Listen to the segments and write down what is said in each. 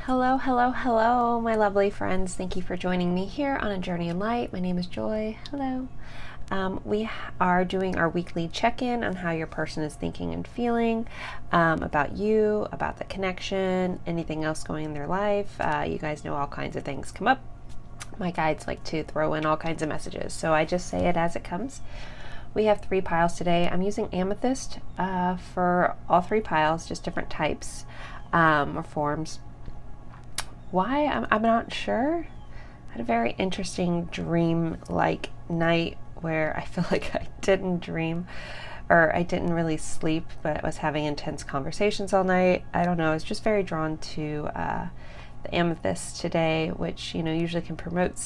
Hello, hello, hello, my lovely friends. Thank you for joining me here on A Journey in Light. My name is Joy. Hello. We are doing our weekly check-in on how your person is thinking and feeling, about you, about the connection, anything else going in their life. You guys know all kinds of things come up. My guides like to throw in all kinds of messages, so I just say it as it comes. We have 3 piles today. I'm using amethyst for all 3 piles, just different types or forms. Why? I'm not sure. I had a very interesting dream-like night where I feel like I didn't dream, or I didn't really sleep, but I was having intense conversations all night. I don't know. I was just very drawn to the amethyst today, which, you know, usually can promote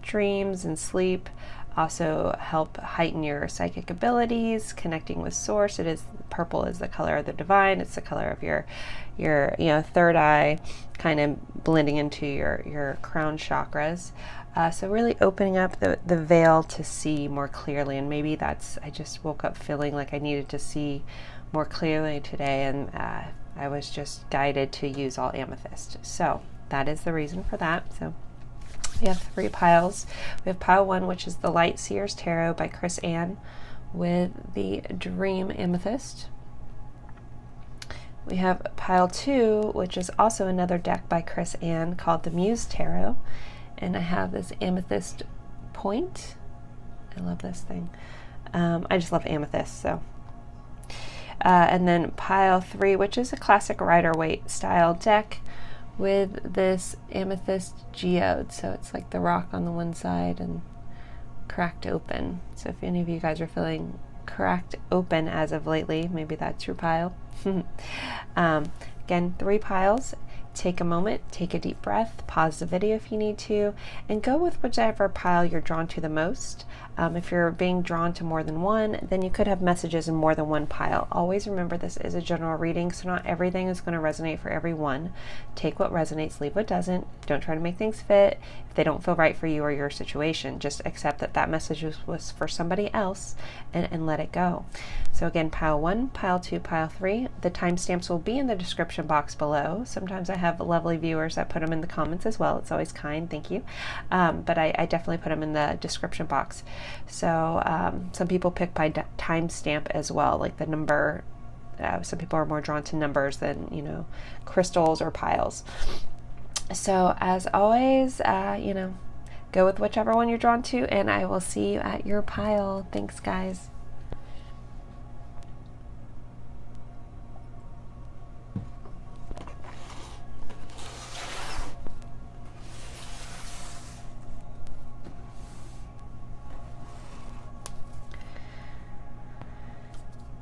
dreams and sleep, also help heighten your psychic abilities, connecting with source. It is purple is the color of the divine. It's the color of your third eye, kind of blending into your crown chakras. So really opening up the veil to see more clearly. And maybe that's, I just woke up feeling like I needed to see more clearly today, and I was just guided to use all amethyst. So that is the reason for that. So we have 3 piles. We have pile 1, which is the Light Seers Tarot by Chris Ann with the Dream Amethyst. We have pile 2, which is also another deck by Chris Ann called the Muse Tarot. And I have this amethyst point. I love this thing. I just love amethyst, so. And then pile 3, which is a classic Rider-Waite style deck with this amethyst geode. So it's like the rock on the one side and cracked open. So if any of you guys are feeling cracked open as of lately, maybe that's your pile. Again, 3 piles. Take a moment, take a deep breath, pause the video if you need to, and go with whichever pile you're drawn to the most. If you're being drawn to more than one, then you could have messages in more than one pile. Always remember, this is a general reading, so not everything is going to resonate for everyone. Take what resonates, leave what doesn't. Don't try to make things fit if they don't feel right for you or your situation. Just accept that that message was for somebody else and let it go. So again, pile 1, pile 2, pile 3. The timestamps will be in the description box below. Sometimes I have lovely viewers that put them in the comments as well. It's always kind, thank you. But I definitely put them in the description box. So some people pick by timestamp as well, like the number. Some people are more drawn to numbers than, you know, crystals or piles. So as always, go with whichever one you're drawn to, and I will see you at your pile. Thanks, guys.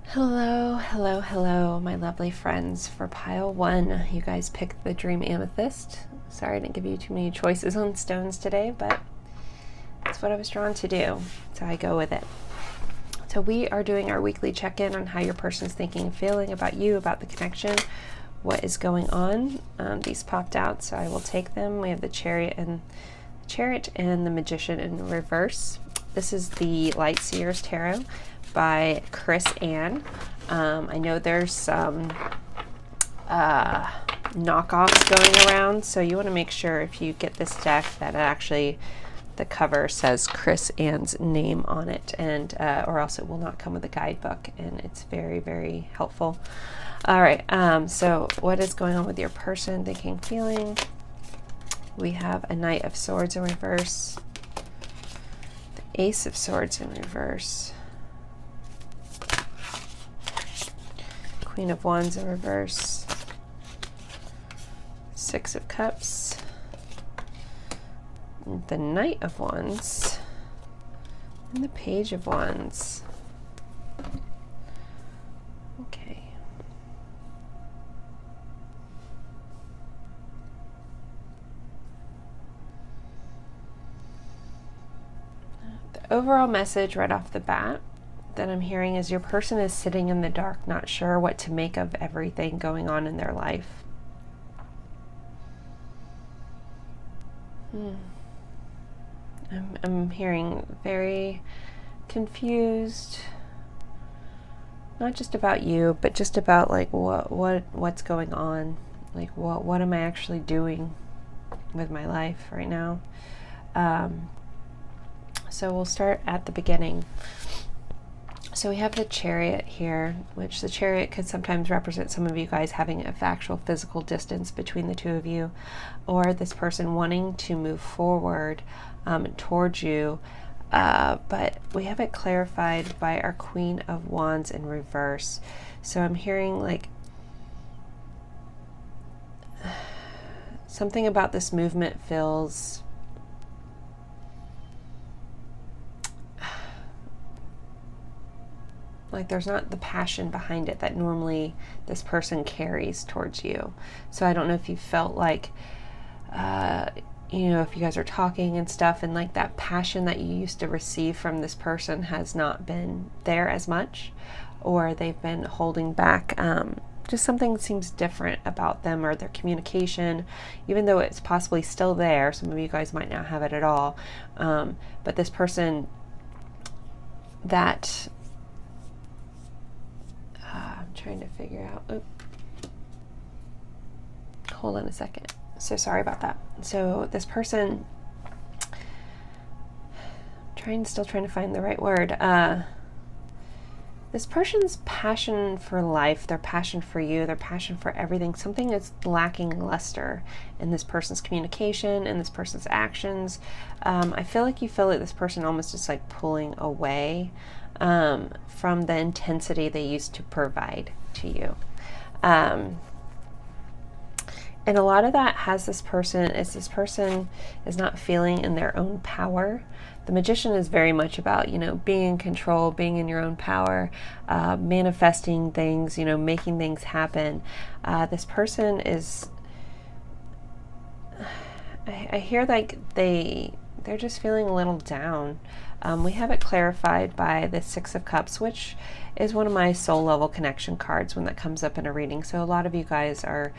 Hello, hello, hello, my lovely friends. For pile 1, you guys picked the Dream Amethyst. Sorry I didn't give you too many choices on stones today, but that's what I was drawn to do, so I go with it. So we are doing our weekly check-in on how your person's thinking and feeling about you, about the connection, what is going on. These popped out, so I will take them. We have the Chariot and the Magician in reverse. This is the Light Seers Tarot by Chris Ann. I know there's some knockoffs going around, so you want to make sure if you get this deck that it actually, the cover says Chris Ann's name on it, and or else it will not come with a guidebook, and it's very, very helpful. All right, so what is going on with your person, thinking, feeling? We have a Knight of Swords in reverse, the Ace of Swords in reverse, Queen of Wands in reverse, 6 of Cups, the Knight of Wands, and the Page of Wands. Okay. The overall message right off the bat that I'm hearing is your person is sitting in the dark, not sure what to make of everything going on in their life. I'm hearing very confused, not just about you, but just about like what's going on. Like, what am I actually doing with my life right now? So we'll start at the beginning. So we have the Chariot here, which the Chariot could sometimes represent some of you guys having a actual physical distance between the two of you, or this person wanting to move forward towards you. But we have it clarified by our Queen of Wands in reverse. So I'm hearing like something about this movement feels like there's not the passion behind it that normally this person carries towards you. So I don't know if you felt like, you know, if you guys are talking and stuff, and like that passion that you used to receive from this person has not been there as much, or they've been holding back. Just something seems different about them or their communication, even though it's possibly still there. Some of you guys might not have it at all. But this person that I'm trying to figure out. Oops. Hold on a second. So sorry about that. So this person, still trying to find the right word. This person's passion for life, their passion for you, their passion for everything, something is lacking luster in this person's communication, in this person's actions. I feel like you feel like this person almost just like pulling away from the intensity they used to provide to you. And a lot of that has this person is not feeling in their own power. The Magician is very much about, you know, being in control, being in your own power, manifesting things, you know, making things happen. This person is, I hear like they're just feeling a little down. We have it clarified by the Six of Cups, which is one of my soul level connection cards when that comes up in a reading. So a lot of you guys are,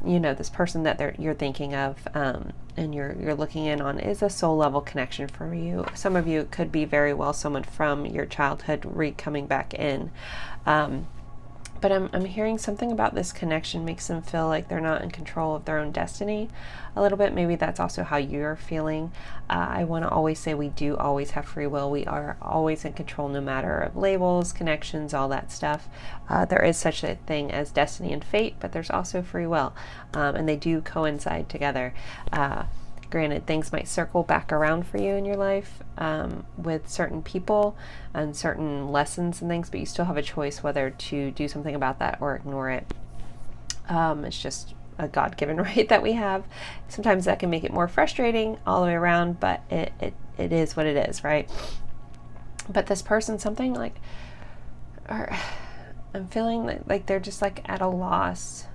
you know, this person that you're thinking of and you're looking in on is a soul level connection for you. Some of you could be very well someone from your childhood coming back in. But I'm hearing something about this connection makes them feel like they're not in control of their own destiny a little bit. Maybe that's also how you're feeling. I want to always say we do always have free will. We are always in control, no matter of labels, connections, all that stuff. There is such a thing as destiny and fate, but there's also free will, and they do coincide together. Granted, things might circle back around for you in your life with certain people and certain lessons and things, but you still have a choice whether to do something about that or ignore it. It's just a God-given right that we have. Sometimes that can make it more frustrating all the way around, but it is what it is, right? But this person, something like, or I'm feeling like they're just like at a loss.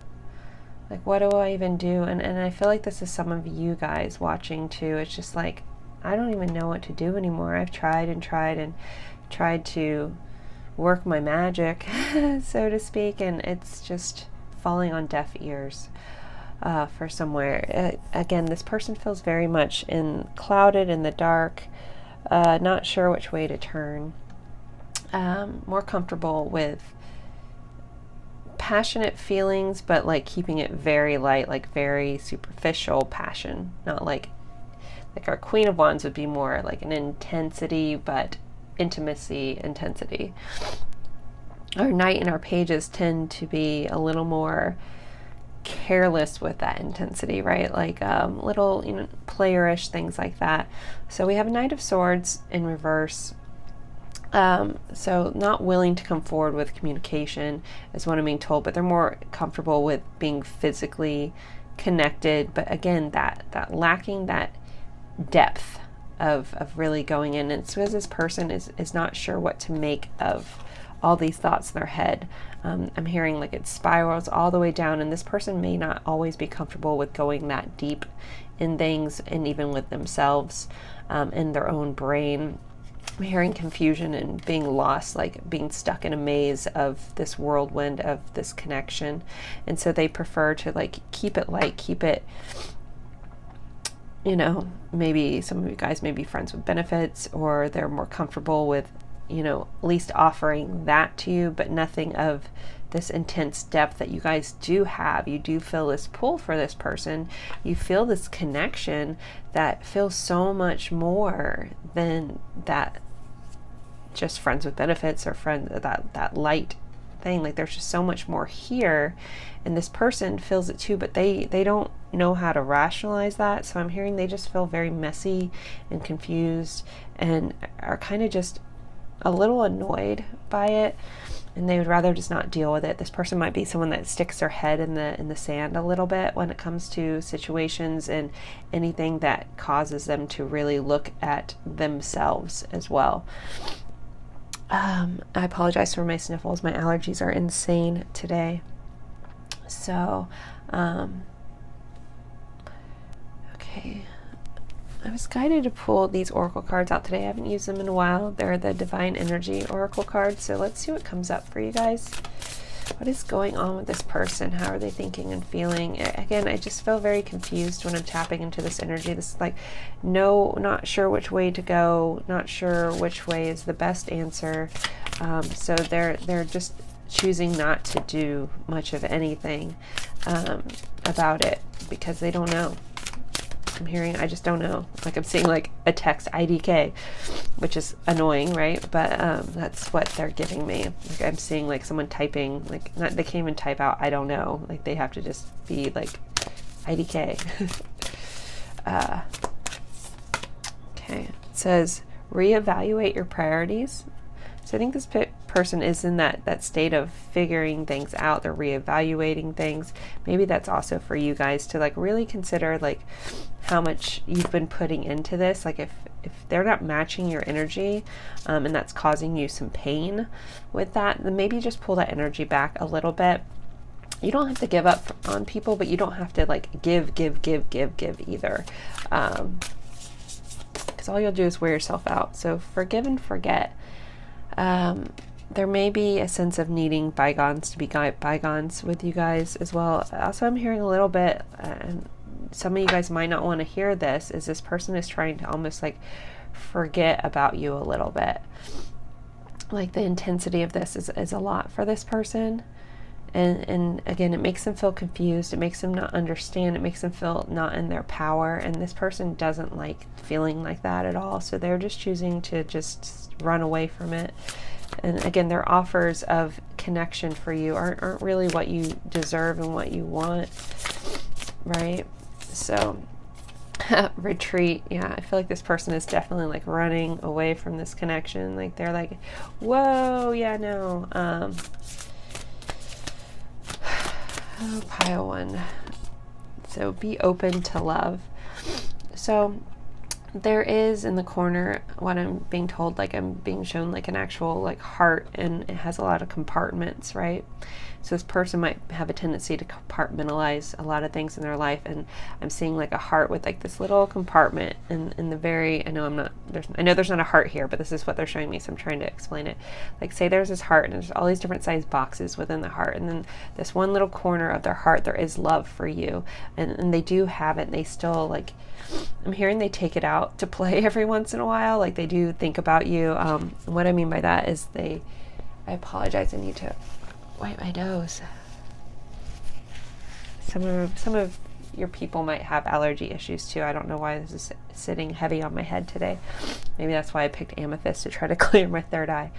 Like, what do I even do? And I feel like this is some of you guys watching too. It's just like, I don't even know what to do anymore. I've tried and tried to work my magic, so to speak, and it's just falling on deaf ears for somewhere. Again, this person feels very much clouded in the dark, not sure which way to turn, more comfortable with passionate feelings, but like keeping it very light, like very superficial passion, not like our Queen of Wands would be more like an intensity, but intensity. Our Knight and our Pages tend to be a little more careless with that intensity, right? Like little, you know, playerish things like that. So we have a Knight of Swords in reverse. So not willing to come forward with communication is what I'm being told, but they're more comfortable with being physically connected. But again, that lacking that depth of really going in. And so as this person is not sure what to make of all these thoughts in their head. I'm hearing like it spirals all the way down, and this person may not always be comfortable with going that deep in things, and even with themselves, in their own brain. I'm hearing confusion and being lost, like being stuck in a maze of this whirlwind of this connection. And so they prefer to like keep it light, keep it, you know, maybe some of you guys may be friends with benefits, or they're more comfortable with you know, at least offering that to you, but nothing of this intense depth that you guys do have. You do feel this pull for this person. You feel this connection that feels so much more than that just friends with benefits or that light thing. Like there's just so much more here, and this person feels it too, but they don't know how to rationalize that. So I'm hearing they just feel very messy and confused and are kind of just a little annoyed by it, and they would rather just not deal with it. This person might be someone that sticks their head in the sand a little bit when it comes to situations and anything that causes them to really look at themselves as well. I apologize for my sniffles. My allergies are insane today. So, okay. I was guided to pull these oracle cards out today. I haven't used them in a while. They're the Divine Energy Oracle cards. So let's see what comes up for you guys. What is going on with this person? How are they thinking and feeling? Again, I just feel very confused when I'm tapping into this energy. This is like, no, not sure which way to go. Not sure which way is the best answer. So they're just choosing not to do much of anything about it because they don't know. I'm hearing, I just don't know. Like I'm seeing like a text IDK, which is annoying, right? But that's what they're giving me. Like I'm seeing like someone typing, like not, they can't even type out I don't know. Like they have to just be like IDK. Okay, it says reevaluate your priorities. So I think this person is in that state of figuring things out. They're reevaluating things. Maybe that's also for you guys to like really consider like how much you've been putting into this. Like if they're not matching your energy and that's causing you some pain with that, then maybe just pull that energy back a little bit. You don't have to give up on people, but you don't have to like give either. Because all you'll do is wear yourself out. So forgive and forget. There may be a sense of needing bygones to be bygones with you guys as well. Also, I'm hearing a little bit, and some of you guys might not want to hear this, is this person is trying to almost like forget about you a little bit. Like the intensity of this is a lot for this person. And again, it makes them feel confused. It makes them not understand. It makes them feel not in their power. And this person doesn't like feeling like that at all. So they're just choosing to just run away from it. And again, their offers of connection for you aren't really what you deserve and what you want, right? So retreat. Yeah, I feel like this person is definitely like running away from this connection. Like they're like, whoa, yeah, no. Oh, pile one. So be open to love. So there is in the corner what I'm being told, like I'm being shown like an actual like heart, and it has a lot of compartments, right? So this person might have a tendency to compartmentalize a lot of things in their life, and I'm seeing like a heart with like this little compartment in the very, I know there's not a heart here, but this is what they're showing me, so I'm trying to explain it. Like say there's this heart and there's all these different size boxes within the heart, and then this one little corner of their heart, there is love for you, and they do have it, and they still like, I'm hearing they take it out to play every once in a while, like they do think about you. And what I mean by that is I apologize, I need to wipe my nose. Some of your people might have allergy issues too. I don't know why this is sitting heavy on my head today. Maybe that's why I picked amethyst to try to clear my third eye.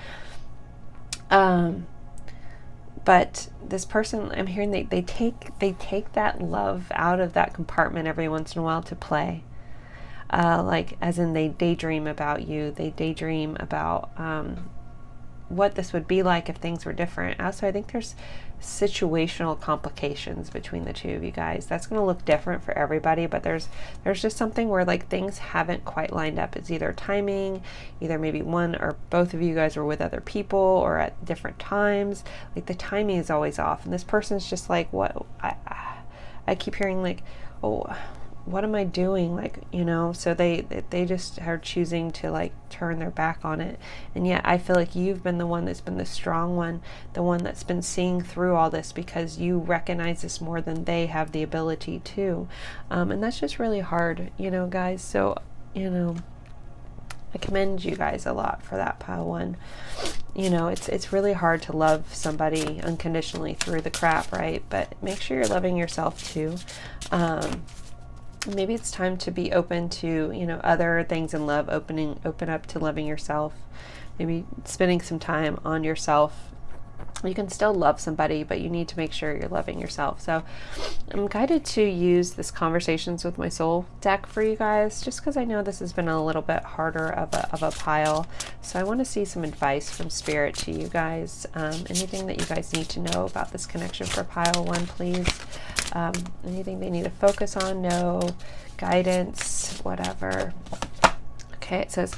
But this person, I'm hearing they take that love out of that compartment every once in a while to play. Like as in they daydream about you. They daydream about what this would be like if things were different. Also, I think there's situational complications between the two of you guys. That's going to look different for everybody, but there's just something where like things haven't quite lined up. It's either timing, either maybe one or both of you guys were with other people or at different times. Like the timing is always off, and this person's just like, what? I keep hearing like, oh, what am I doing? Like, you know, so they just are choosing to like turn their back on it. And yet I feel like you've been the one that's been the strong one, the one that's been seeing through all this, because you recognize this more than they have the ability to. And that's just really hard, you know, guys. So, you know, I commend you guys a lot for that, pile 1. You know, it's really hard to love somebody unconditionally through the crap, right? But make sure you're loving yourself too. Maybe it's time to be open to, you know, other things in love, open up to loving yourself. Maybe spending some time on yourself. You can still love somebody, but you need to make sure you're loving yourself. So I'm guided to use this Conversations with My Soul deck for you guys, just because I know this has been a little bit harder of a pile. So I want to see some advice from Spirit to you guys. Anything that you guys need to know about this connection for pile 1, please. Anything they need to focus on, no guidance, whatever. Okay, it says,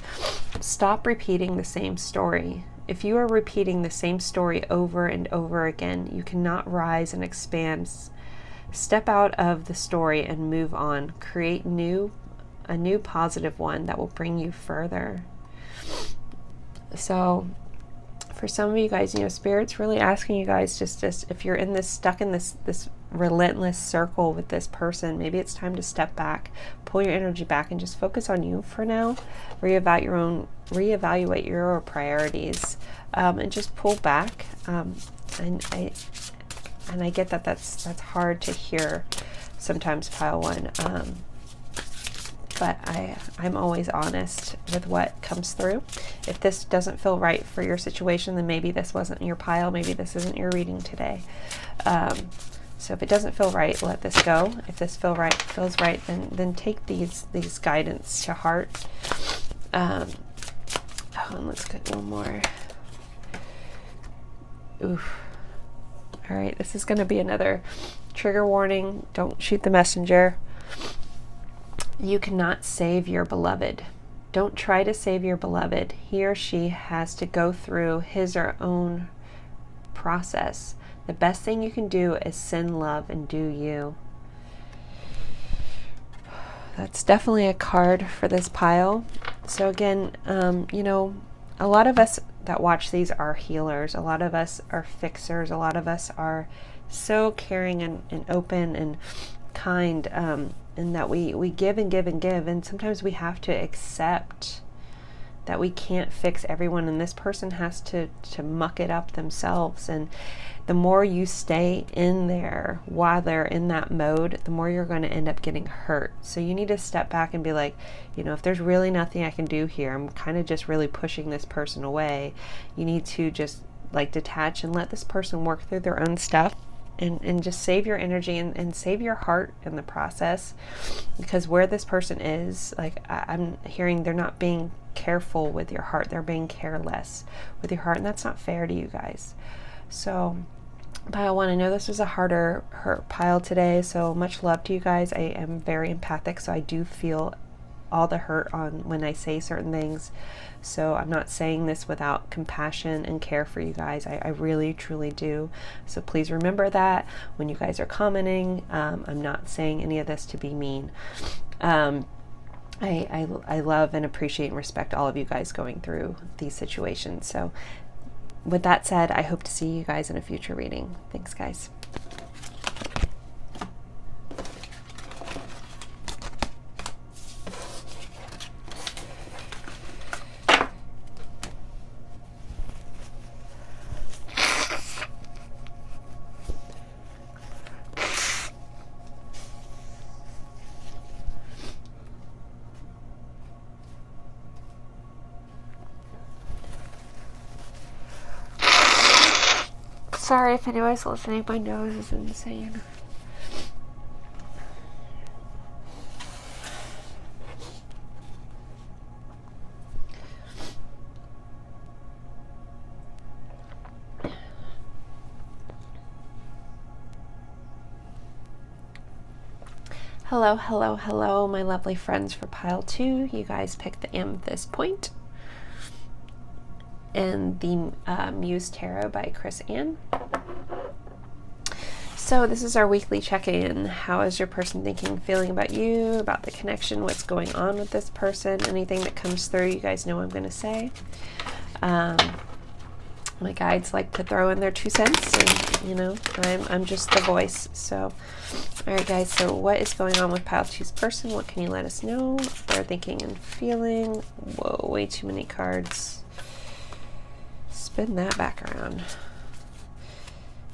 stop repeating the same story. If you are repeating the same story over and over again, you cannot rise and expand. Step out of the story and move on. Create a new positive one that will bring you further. So for some of you guys, you know, Spirit's really asking you guys just if you're in this, stuck in this relentless circle with this person, maybe it's time to step back, pull your energy back, and just focus on you for now. Reevaluate your priorities, and just pull back. And I get that that's hard to hear sometimes, pile 1. But I'm always honest with what comes through. If this doesn't feel right for your situation, then maybe this wasn't your pile. Maybe this isn't your reading today. So if it doesn't feel right, let this go. If this feels right, then take these guidance to heart. And let's get one more. Oof. All right, this is going to be another trigger warning. Don't shoot the messenger. You cannot save your beloved. Don't try to save your beloved. He or she has to go through his or own process. The best thing you can do is send love and do you. That's definitely a card for this pile. So again, you know, a lot of us that watch these are healers. A lot of us are fixers. A lot of us are so caring and open and kind, and that we give and give and give. And sometimes we have to accept that we can't fix everyone, and this person has to muck it up themselves. And the more you stay in there while they're in that mode, the more you're going to end up getting hurt. So you need to step back and be like, you know, if there's really nothing I can do here, I'm kind of just really pushing this person away. You need to just like detach and let this person work through their own stuff, and just save your energy and save your heart in the process. Because where this person is, like I'm hearing, they're not being careful with your heart. They're being careless with your heart, and that's not fair to you guys. So pile 1, I know this was a harder pile today, so much love to you guys. I am very empathic, so I do feel all the hurt on when I say certain things. So I'm not saying this without compassion and care for you guys. I really truly do. So please remember that when you guys are commenting. I'm not saying any of this to be mean. I love and appreciate and respect all of you guys going through these situations. So with that said, I hope to see you guys in a future reading. Thanks, guys. Sorry if anybody's listening, my nose is insane. Hello, hello, hello, my lovely friends for pile 2. You guys picked the Amethyst Point and the Muse Tarot by Chris Ann. So this is our weekly check-in. How is your person thinking, feeling about you, about the connection, what's going on with this person? Anything that comes through, you guys know what I'm going to say. My guides like to throw in their 2 cents, and you know, I'm just the voice. So, all right, guys. So, what is going on with pile 2's person? What can you let us know? They're thinking and feeling. Whoa, way too many cards. Spin that back around.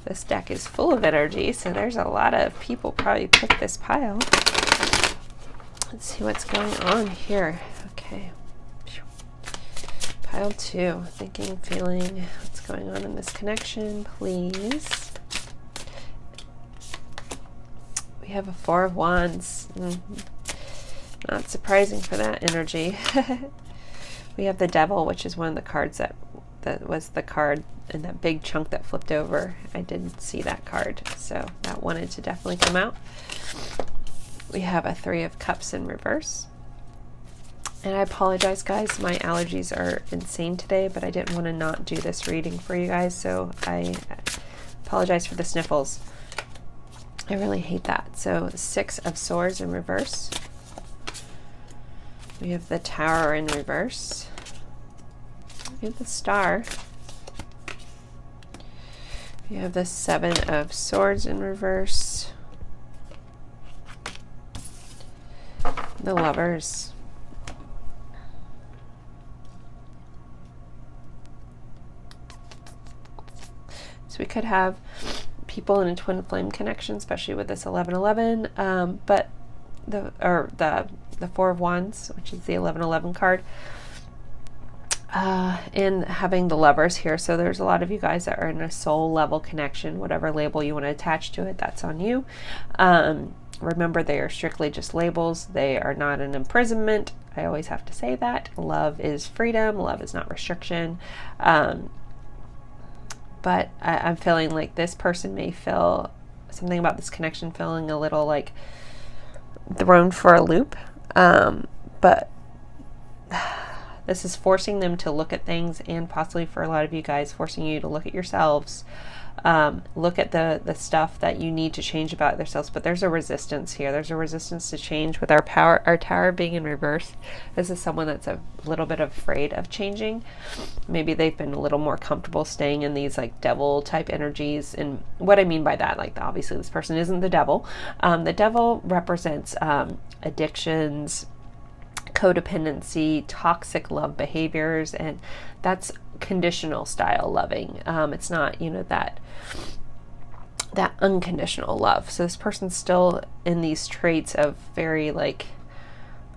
This deck is full of energy, so there's a lot of people probably picked this pile. Let's see what's going on here. Okay. Pile 2, thinking, feeling, what's going on in this connection, please. We have a 4 of Wands. Not surprising for that energy. We have the Devil, which is one of the cards that was the card in that big chunk that flipped over. I didn't see that card, so that wanted to definitely come out. We have a 3 of Cups in reverse. And I apologize, guys, my allergies are insane today, but I didn't want to not do this reading for you guys, so I apologize for the sniffles. I really hate that. So 6 of Swords in reverse. We have the Tower in reverse. We have the Star. We have the 7 of Swords in reverse. The Lovers. So we could have people in a twin flame connection, especially with this 1111. But the 4 of Wands, which is the 1111 card, and having the Lovers here. So there's a lot of you guys that are in a soul level connection. Whatever label you want to attach to it, that's on you. Remember, they are strictly just labels. They are not an imprisonment. I always have to say that. Love is freedom. Love is not restriction. But I'm feeling like this person may feel something about this connection, feeling a little like thrown for a loop. But this is forcing them to look at things, and possibly for a lot of you guys, forcing you to look at yourselves. Look at the stuff that you need to change about yourselves. But there's a resistance here. There's a resistance to change with our Tower being in reverse. This is someone that's a little bit afraid of changing. Maybe they've been a little more comfortable staying in these like devil type energies. And what I mean by that, like obviously this person isn't the devil. The devil represents addictions, codependency, toxic love behaviors, and that's conditional style loving. It's not, you know, that unconditional love. So this person's still in these traits of very like,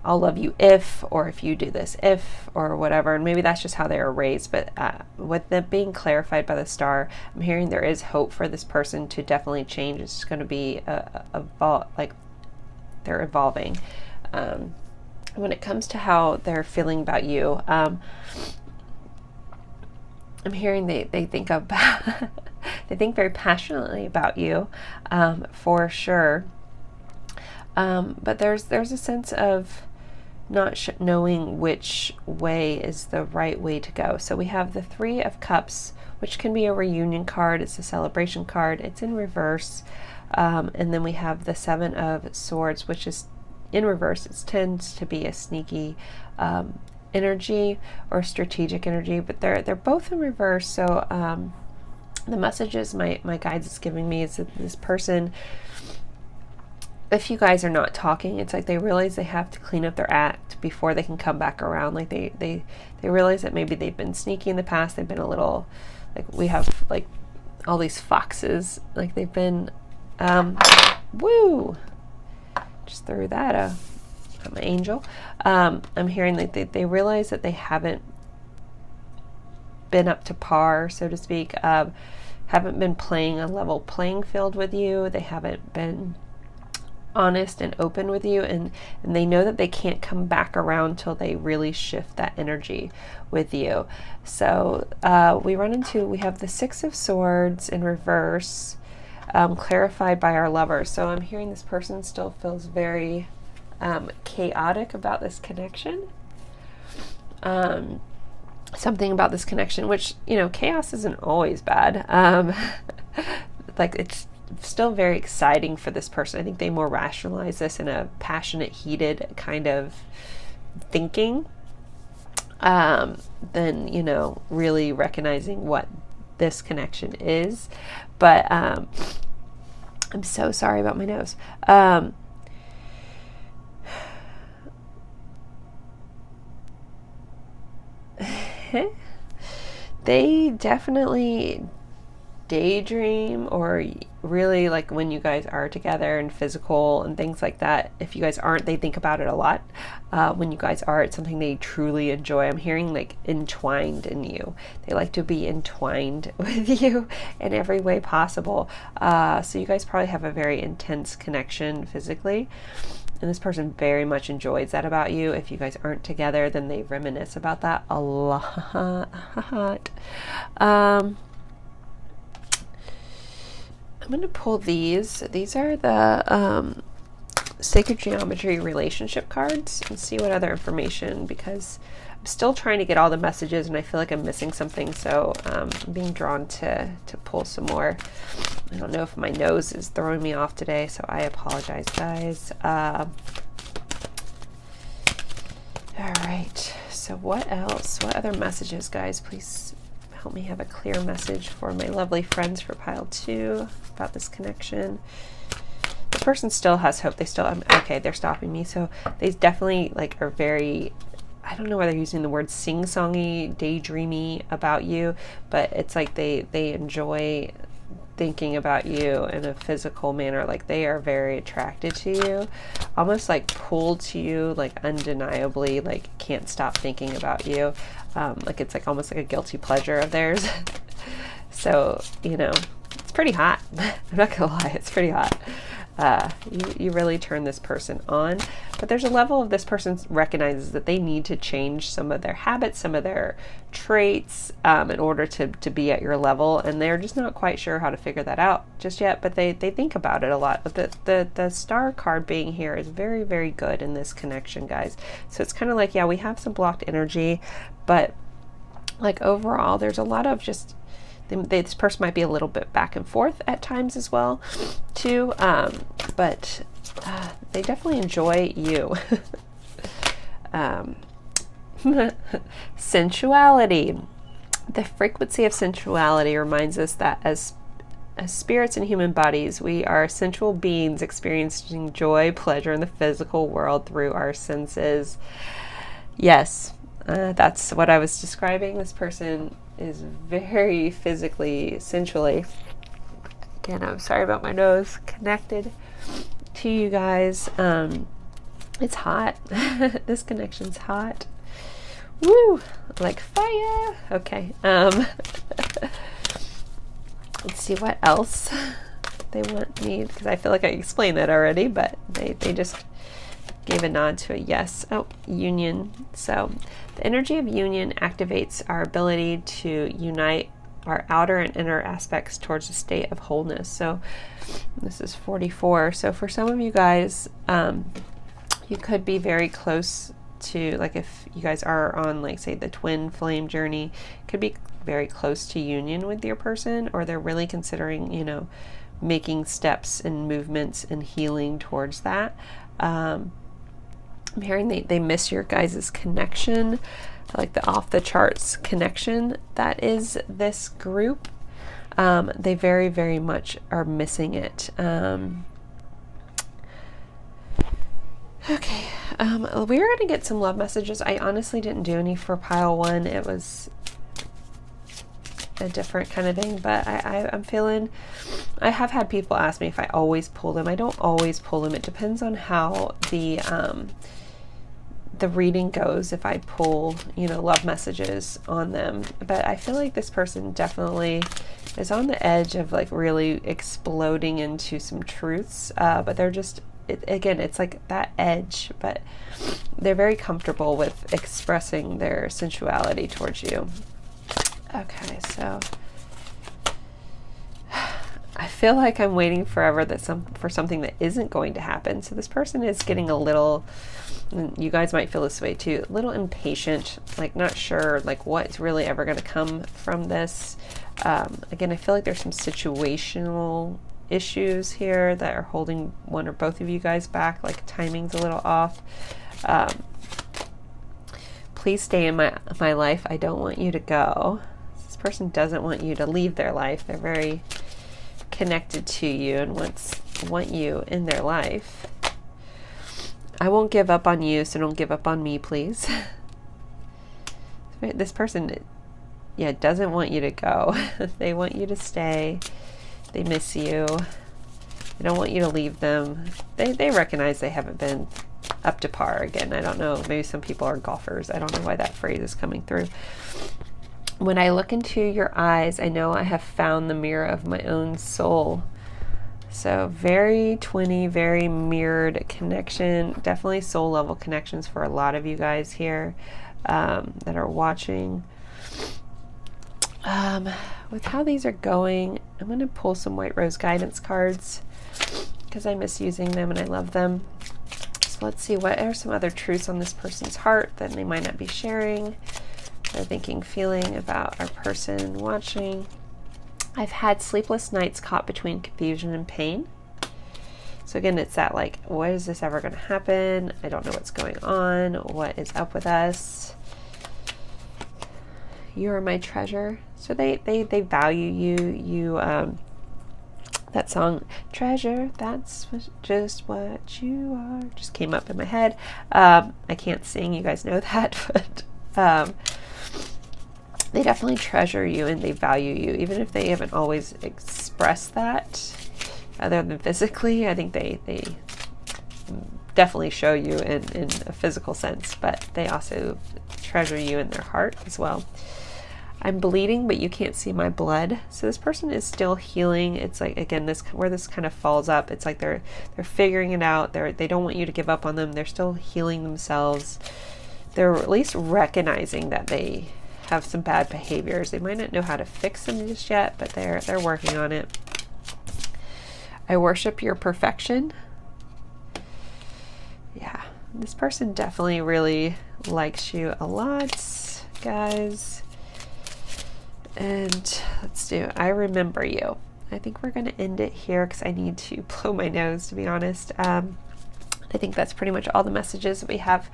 I'll love you if, or if you do this, if, or whatever. And maybe that's just how they were raised. But with them being clarified by the Star, I'm hearing there is hope for this person to definitely change. It's going to be like they're evolving. When it comes to how they're feeling about you, I'm hearing they think they think very passionately about you, for sure. But there's a sense of not knowing which way is the right way to go. So we have the 3 of Cups, which can be a reunion card. It's a celebration card. It's in reverse. And then we have the 7 of Swords, which is in reverse. It tends to be a sneaky energy or strategic energy, but they're both in reverse. So the messages my guides is giving me is that this person, if you guys are not talking, it's like they realize they have to clean up their act before they can come back around. Like they realize that maybe they've been sneaky in the past. They've been a little, like we have like all these foxes, like they've been woo, just threw that I'm an angel. I'm hearing that they realize that they haven't been up to par, so to speak, haven't been playing a level playing field with you. They haven't been honest and open with you, and they know that they can't come back around till they really shift that energy with you. So we have the 6 of Swords in reverse, clarified by our Lovers. So I'm hearing this person still feels very chaotic about this connection. Something about this connection, which, you know, chaos isn't always bad. Like it's still very exciting for this person. I think they more rationalize this in a passionate, heated kind of thinking, than, you know, really recognizing what this connection is. But I'm so sorry about my nose. They definitely daydream, or really like when you guys are together and physical and things like that. If you guys aren't, they think about it a lot. When you guys are, it's something they truly enjoy. I'm hearing like entwined in you. They like to be entwined with you in every way possible. So you guys probably have a very intense connection physically. And this person very much enjoys that about you. If you guys aren't together, then they reminisce about that a lot. I'm going to pull these. These are the Sacred Geometry relationship cards, and see what other information, because I'm still trying to get all the messages and I feel like I'm missing something. So I'm being drawn to pull some more. I don't know if my nose is throwing me off today, so I apologize, guys. All right, so what else? What other messages, guys? Please help me have a clear message for my lovely friends for pile 2 about this connection. This person still has hope. They still, okay, they're stopping me. So they definitely like are very, I don't know whether they're using the word sing-songy, daydreamy about you, but it's like they enjoy thinking about you in a physical manner. Like they are very attracted to you, almost like pulled to you, like undeniably, like can't stop thinking about you. Like it's like almost like a guilty pleasure of theirs. So, you know, it's pretty hot. I'm not gonna lie, it's pretty hot. You really turn this person on, but there's a level of this person recognizes that they need to change some of their habits, some of their traits, in order to be at your level, and they're just not quite sure how to figure that out just yet, but they think about it a lot. But the star card being here is very, very good in this connection, guys. So it's kind of like, yeah, we have some blocked energy, but like overall there's a lot of just this person might be a little bit back and forth at times as well too, but they definitely enjoy you. Sensuality. The frequency of sensuality reminds us that as spirits in human bodies, we are sensual beings experiencing joy, pleasure in the physical world through our senses. Yes, that's what I was describing. This person is very physically, sensually, again, I'm sorry about my nose, connected to you guys. It's hot. This connection's hot. Woo! Like fire. Okay. Let's see what else they want me, because I feel like I explained that already, but they just gave a nod to a yes. Oh, union. So the energy of union activates our ability to unite our outer and inner aspects towards a state of wholeness. So this is 44. So for some of you guys, you could be very close to, like if you guys are on, like say the twin flame journey, could be very close to union with your person, or they're really considering, you know, making steps and movements and healing towards that. I'm hearing they miss your guys' connection, like the off the charts connection that is this group. They very, very much are missing it. Okay, we're going to get some love messages. I honestly didn't do any for pile 1. It was a different kind of thing, but I'm feeling, I have had people ask me if I always pull them. I don't always pull them. It depends on how the reading goes, if I pull, you know, love messages on them. But I feel like this person definitely is on the edge of like really exploding into some truths, but they're just, again, it's like that edge, but they're very comfortable with expressing their sensuality towards you. Okay, so I feel like I'm waiting forever for something that isn't going to happen. So this person is getting a little, and you guys might feel this way too, a little impatient, like not sure like what's really ever going to come from this. Again, I feel like there's some situational issues here that are holding one or both of you guys back, like timing's a little off. Please stay in my life. I don't want you to go. This person doesn't want you to leave their life. They're very connected to you and want you in their life. I won't give up on you, so don't give up on me, please. This person, yeah, doesn't want you to go. They want you to stay. They miss you. They don't want you to leave them. They recognize they haven't been up to par again. I don't know. Maybe some people are golfers. I don't know why that phrase is coming through. When I look into your eyes, I know I have found the mirror of my own soul. So very twinny, very mirrored connection. Definitely soul level connections for a lot of you guys here that are watching. With how these are going, I'm going to pull some White Rose guidance cards because I miss using them and I love them. So let's see, what are some other truths on this person's heart that they might not be sharing? They're thinking, feeling about our person watching. I've had sleepless nights caught between confusion and pain. So again, it's that like, what is this ever going to happen? I don't know what's going on. What is up with us? You are my treasure. So they value you. That song, Treasure, that's just what you are, just came up in my head. I can't sing, you guys know that, but they definitely treasure you and they value you, even if they haven't always expressed that other than physically. I think they definitely show you in a physical sense, but they also treasure you in their heart as well. I'm bleeding, but you can't see my blood. So this person is still healing. It's like, again, this where this kind of falls up. It's like they're figuring it out. They don't want you to give up on them. They're still healing themselves. They're at least recognizing that they have some bad behaviors. They might not know how to fix them just yet, but they're working on it. I worship your perfection. Yeah, this person definitely really likes you a lot, guys. And let's do, I remember you. I think we're going to end it here because I need to blow my nose, to be honest. I think that's pretty much all the messages that we have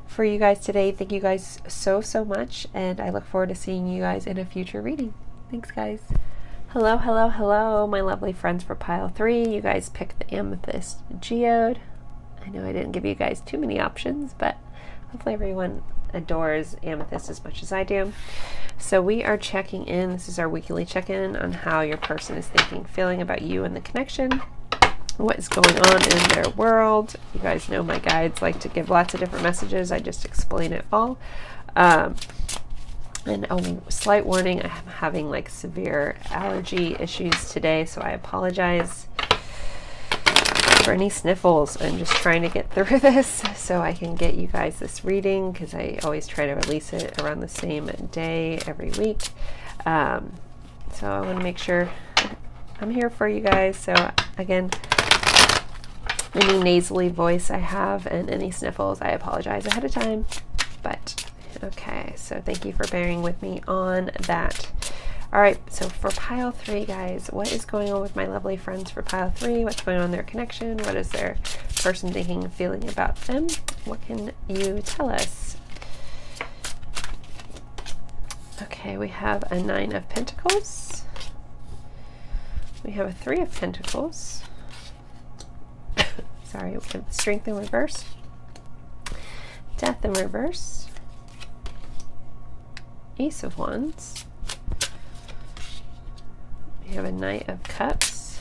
for you guys today. Thank you guys so much, and I look forward to seeing you guys in a future reading. Thanks, guys. Hello, my lovely friends for pile 3. You guys picked the Amethyst Geode. I know I didn't give you guys too many options, but hopefully everyone adores Amethyst as much as I do. So we are checking in. This is our weekly check-in on how your person is thinking, feeling about you and the connection. What is going on in their world. You guys know my guides like to give lots of different messages. I just explain it all. And a slight warning, I'm having like severe allergy issues today, so I apologize for any sniffles. I'm just trying to get through this so I can get you guys this reading, because I always try to release it around the same day every week. So I want to make sure I'm here for you guys. So again, any nasally voice I have and any sniffles, I apologize ahead of time. But okay, so thank you for bearing with me on that. All right, so for pile 3, guys, what is going on with my lovely friends for pile 3? What's going on in their connection? What is their person thinking and feeling about them? What can you tell us? Okay, we have a 9 of Pentacles. We have a 3 of Pentacles. Sorry, we have Strength in reverse. Death in reverse. Ace of Wands. We have a Knight of Cups.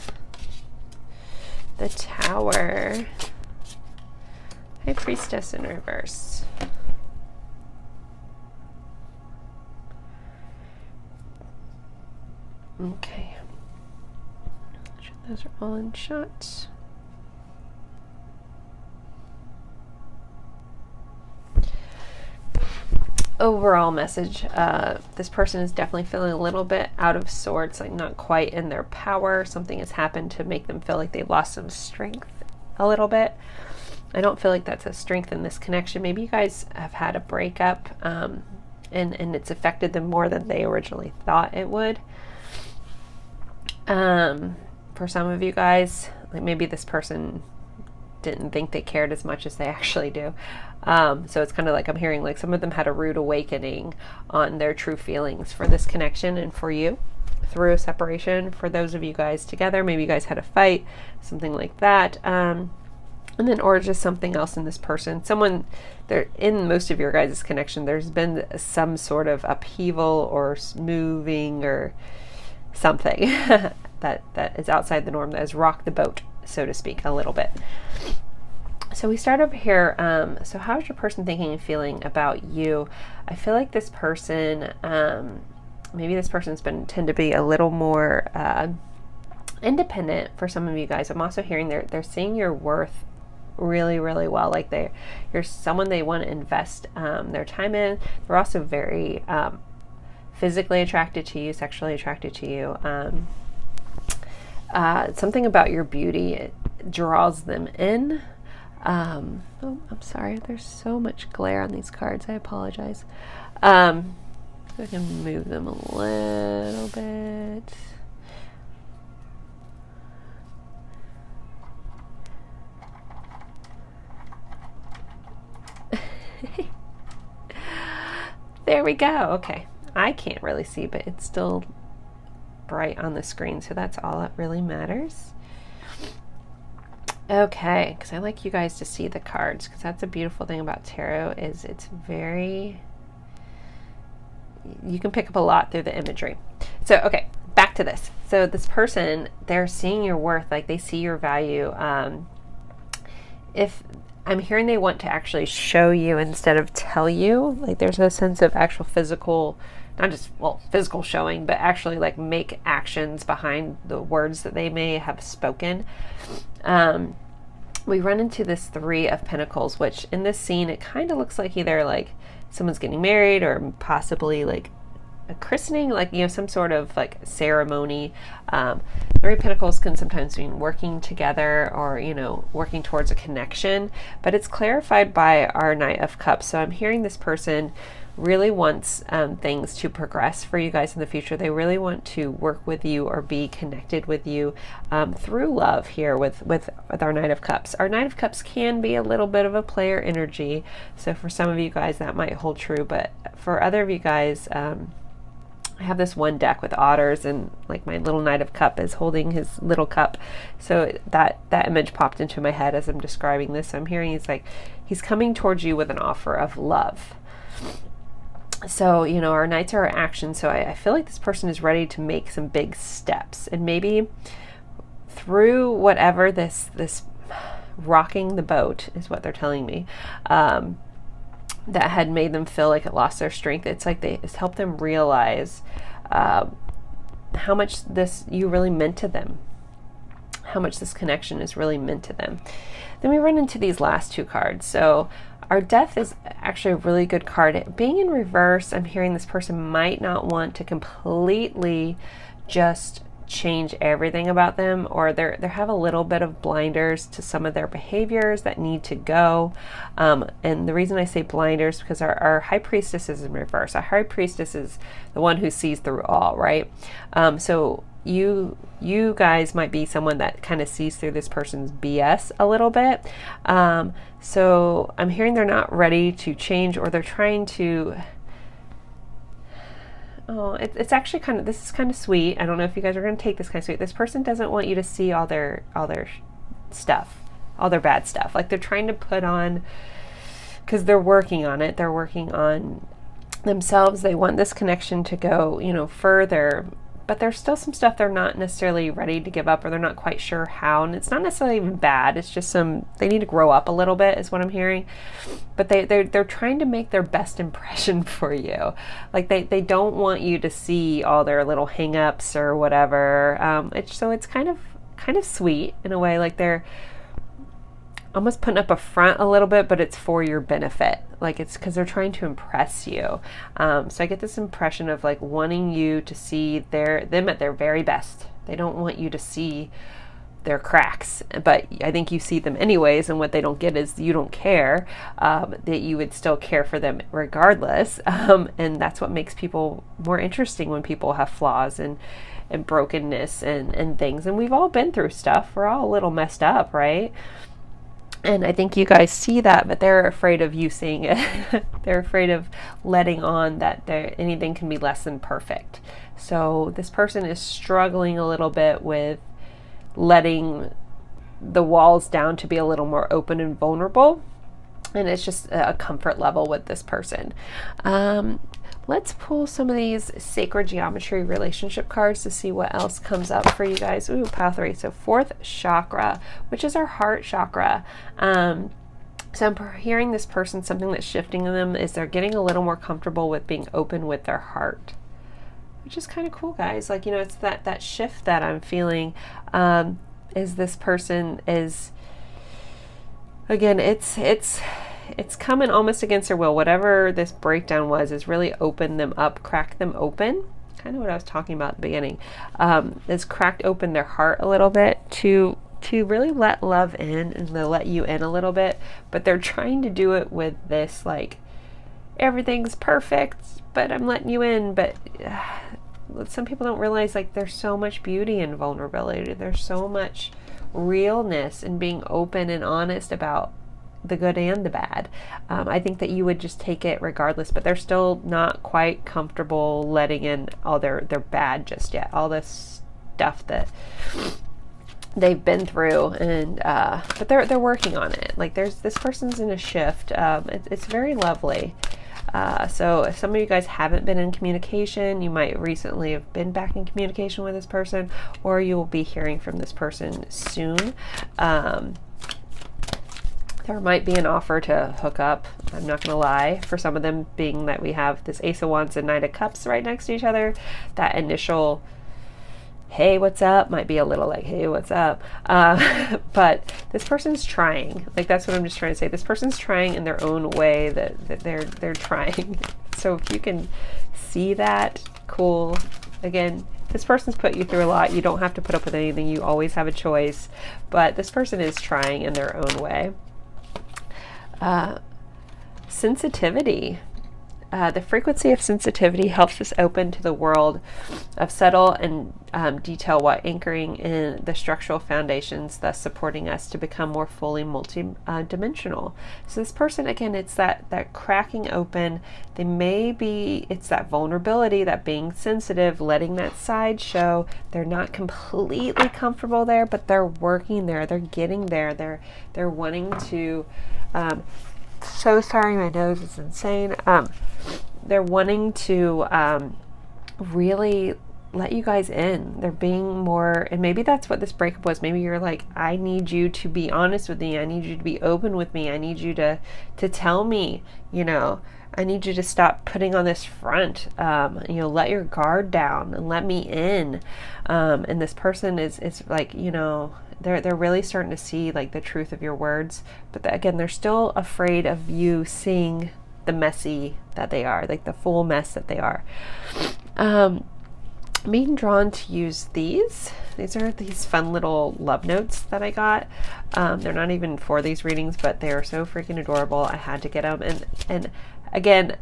The Tower. High Priestess in reverse. Okay. Those are all in shot. Overall message, this person is definitely feeling a little bit out of sorts, like not quite in their power. Something has happened to make them feel like they lost some strength a little bit. I don't feel like that's a strength in this connection. Maybe you guys have had a breakup and it's affected them more than they originally thought it would. For some of you guys, like maybe this person didn't think they cared as much as they actually do. So it's kind of like I'm hearing like some of them had a rude awakening on their true feelings for this connection and for you through a separation. For those of you guys together, maybe you guys had a fight, something like that. And then, or just something else in this person. Someone there in most of your guys' connection, there's been some sort of upheaval or moving or something that is outside the norm, that has rocked the boat, so to speak, a little bit. So we start over here. So how's your person thinking and feeling about you? I feel like this person, maybe this person's tend to be a little more independent for some of you guys. I'm also hearing they're seeing your worth really, really well. Like you're someone they want to invest their time in. They're also very physically attracted to you, sexually attracted to you. Something about your beauty, it draws them in. Oh, I'm sorry. There's so much glare on these cards. I apologize. I can move them a little bit. There we go. Okay. I can't really see, but it's still bright on the screen, so that's all that really matters. Okay, because I like you guys to see the cards, because that's a beautiful thing about tarot, is it's very, you can pick up a lot through the imagery. So, okay, back to this. So this person, they're seeing your worth, like they see your value. If I'm hearing they want to actually show you instead of tell you, like there's a sense of actual physical, not just, well, physical showing, but actually like make actions behind the words that they may have spoken. We run into this Three of Pentacles, which in this scene, it kind of looks like either like someone's getting married or possibly like a christening, like, you know, some sort of like ceremony. Three of Pentacles can sometimes mean working together or, you know, working towards a connection, but it's clarified by our Knight of Cups. So I'm hearing this person really wants things to progress for you guys in the future. They really want to work with you or be connected with you through love here with our Knight of Cups. Our Knight of Cups can be a little bit of a player energy. So for some of you guys that might hold true, but for other of you guys, I have this one deck with otters, and like my little Knight of Cup is holding his little cup. So that image popped into my head as I'm describing this. I'm hearing he's coming towards you with an offer of love. So, you know, our knights are our action. So I feel like this person is ready to make some big steps, and maybe through whatever this rocking the boat is what they're telling me, that had made them feel like it lost their strength. It's like it's helped them realize how much you really meant to them, how much this connection is really meant to them. Then we run into these last two cards. So our Death is actually a really good card. Being in reverse, I'm hearing this person might not want to completely just change everything about them, or they have a little bit of blinders to some of their behaviors that need to go. And the reason I say blinders, because our High Priestess is in reverse. Our High Priestess is the one who sees through all, right? So you guys might be someone that kind of sees through this person's BS a little bit. So I'm hearing they're not ready to change, or they're trying to. Oh, it's actually this is kind of sweet. I don't know if you guys are going to take this kind of sweet. This person doesn't want you to see all their stuff, all their bad stuff. Like they're trying to put on, because they're working on it. They're working on themselves. They want this connection to go, you know, further, but there's still some stuff they're not necessarily ready to give up, or they're not quite sure how. And it's not necessarily even bad. It's just they need to grow up a little bit is what I'm hearing. But they're trying to make their best impression for you. Like they don't want you to see all their little hang-ups or whatever. It's kind of sweet in a way. Like they're almost putting up a front a little bit, but it's for your benefit. Like it's because they're trying to impress you. So I get this impression of like wanting you to see them at their very best. They don't want you to see their cracks, but I think you see them anyways. And what they don't get is you don't care, that you would still care for them regardless. And that's what makes people more interesting, when people have flaws and brokenness and things. And we've all been through stuff. We're all a little messed up, right? And I think you guys see that, but they're afraid of you seeing it. They're afraid of letting on that anything can be less than perfect. So this person is struggling a little bit with letting the walls down to be a little more open and vulnerable. And it's just a comfort level with this person. Let's pull some of these sacred geometry relationship cards to see what else comes up for you guys. Ooh, pile 3. So 4th chakra, which is our heart chakra. So I'm hearing this person, something that's shifting in them is they're getting a little more comfortable with being open with their heart, which is kind of cool, guys. Like, you know, it's that shift that I'm feeling. Is this person is, again, it's coming almost against their will. Whatever this breakdown was is really opened them up, cracked them open. Kind of what I was talking about at the beginning. It's cracked open their heart a little bit to really let love in and to let you in a little bit. But they're trying to do it with this, like, everything's perfect, but I'm letting you in. But some people don't realize, like, there's so much beauty in vulnerability. There's so much realness in being open and honest about the good and the bad. I think that you would just take it regardless, but they're still not quite comfortable letting in all their bad just yet. All this stuff that they've been through, and but they're working on it. Like, this person's in a shift. It's very lovely. So if some of you guys haven't been in communication, you might recently have been back in communication with this person, or you will be hearing from this person soon. There might be an offer to hook up. I'm not going to lie. For some of them, being that we have this Ace of Wands and Knight of Cups right next to each other, that initial, hey, what's up, might be a little like, hey, what's up? But this person's trying. Like, that's what I'm just trying to say. This person's trying in their own way that they're trying. So if you can see that, cool. Again, this person's put you through a lot. You don't have to put up with anything. You always have a choice. But this person is trying in their own way. Sensitivity. The frequency of sensitivity helps us open to the world of subtle and detail while anchoring in the structural foundations, thus supporting us to become more fully multi-dimensional. So this person, again, it's that cracking open. It's that vulnerability, that being sensitive, letting that side show. They're not completely comfortable there, but they're working there. They're getting there. They're wanting to. So sorry, my nose is insane. They're wanting to really let you guys in. They're being more, and maybe that's what this breakup was. Maybe you're like, I need you to be honest with me. I need you to be open with me. I need you to tell me, you know, I need you to stop putting on this front, you know, let your guard down and let me in. And this person is like, you know, they're really starting to see, like, the truth of your words, but again, they're still afraid of you seeing the messy that they are, like the full mess that they are. Being drawn to use these are these fun little love notes that I got. They're not even for these readings, but they are so freaking adorable. I had to get them, and again,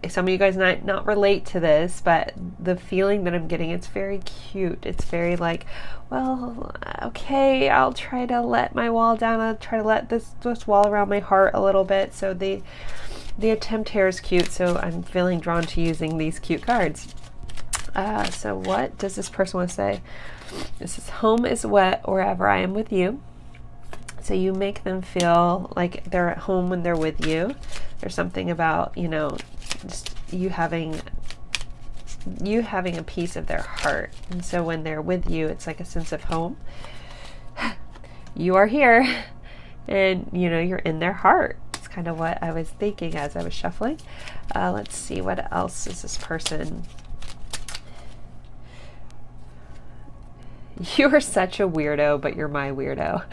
some of you guys might not relate to this, but the feeling that I'm getting, it's very cute. It's very like, well, okay, I'll try to let my wall down. I'll try to let this wall around my heart a little bit. So the attempt here is cute. So I'm feeling drawn to using these cute cards. So what does this person want to say? This is, home is wet wherever I am with you. So you make them feel like they're at home when they're with you. There's something about, you know, just you having a piece of their heart. And so when they're with you, it's like a sense of home. You are here, and, you know, you're in their heart. It's kind of what I was thinking as I was shuffling. Let's see, what else is this person? You are such a weirdo, but you're my weirdo.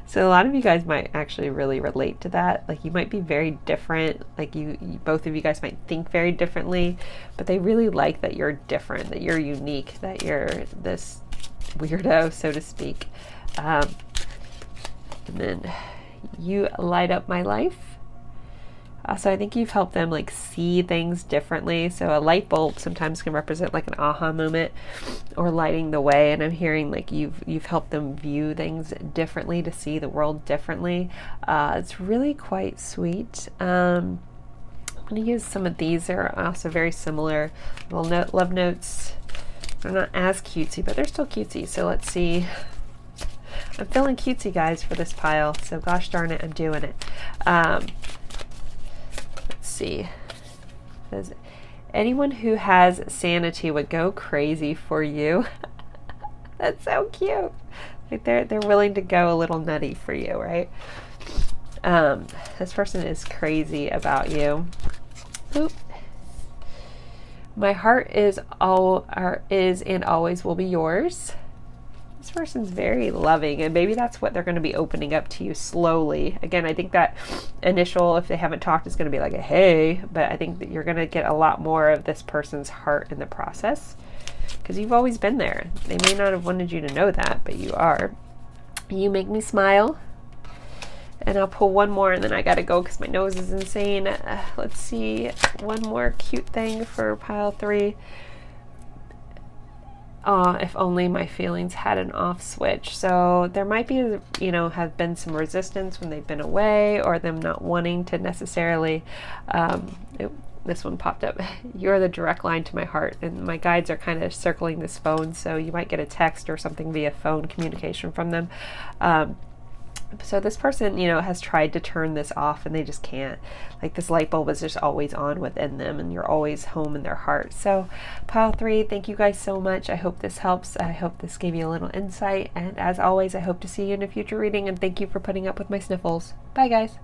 So a lot of you guys might actually really relate to that. Like, you might be very different. Like, you both of you guys might think very differently, but they really like that you're different, that you're unique, that you're this weirdo, so to speak. And then you light up my life. Also, I think you've helped them like see things differently. So a light bulb sometimes can represent like an aha moment or lighting the way. And I'm hearing like you've helped them view things differently, to see the world differently. It's really quite sweet. I'm going to use some of these. They're also very similar little love notes. They're not as cutesy, but they're still cutesy. So let's see. I'm feeling cutesy, guys, for this pile. So gosh darn it, I'm doing it. See, says anyone who has sanity would go crazy for you. That's so cute. Like they're willing to go a little nutty for you, right? This person is crazy about you. Oop. My heart is and always will be yours. This person's very loving, and maybe that's what they're going to be opening up to you slowly. Again, I think that initial, if they haven't talked, is going to be like a hey, but I think that you're going to get a lot more of this person's heart in the process, because you've always been there. They may not have wanted you to know that, but you are. You make me smile. And I'll pull one more, and then I gotta go because my nose is insane. Let's see, one more cute thing for pile 3. If only my feelings had an off switch. So there might be, have been some resistance when they've been away, or them not wanting to necessarily, this one popped up. You're the direct line to my heart, and my guides are kind of circling this phone, so you might get a text or something via phone communication from them. So this person, has tried to turn this off, and they just can't. Like, this light bulb is just always on within them, and you're always home in their heart. So pile 3, thank you guys so much. I hope this helps. I hope this gave you a little insight. And as always, I hope to see you in a future reading, and thank you for putting up with my sniffles. Bye, guys.